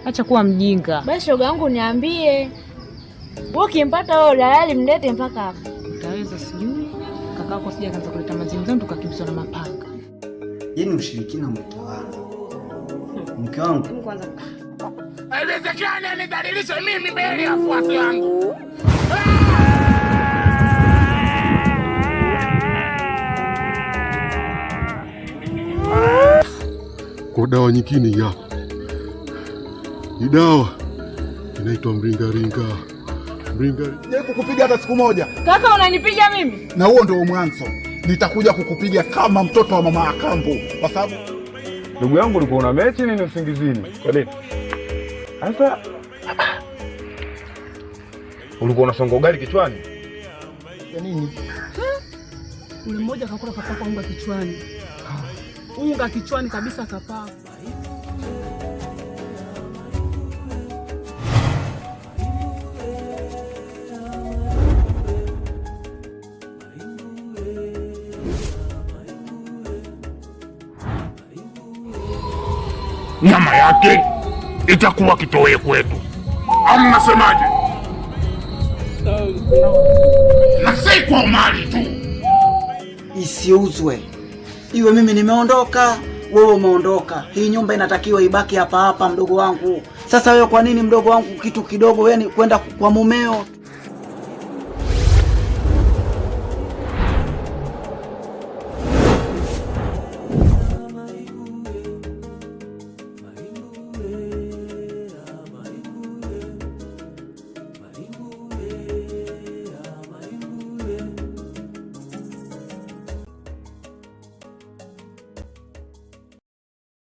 Acha kuwa mjinga. Basi shoga yangu niambie. Wewe ukimpata wewe dalali mlete mpaka hapa. Utaweza sijui. Kakako sija kaanza kuleta mazimzano tukakimbizwa na mapanga. Yeye ushirikina mtawala. Mke wangu. Kwanza. Haiwezekani anidhalilishe mimi mbele ya wafuasi wangu. Kwa dawa nyingine ya. Hii dawa inaitwa mringaringa. Je, kukupiga hata siku moja? Kaka unanipiga mimi? Na huo ndio mwanzo. Nitakuja kukupiga kama mtoto wa mama Akambo. Kwa sababu ndugu yangu ulikuwa una mechi nini usingizini? Kwa nini? Sasa ulikuwa unasonga ugali kichwani? ya nini? Ule mmoja akakula kapaka unga kichwani. Unga kichwani kabisa kapaka. Nyama yake itakuwa kitoweo kwetu. Au mnasemaje? Na si kwa mali tu. Isiuzwe. Iwe mimi nimeondoka, wewe umeondoka. Hii nyumba inatakiwa ibaki hapa hapa mdogo wangu. Sasa wewe kwa nini mdogo wangu kitu kidogo wewe ni kwenda kwa mumeo?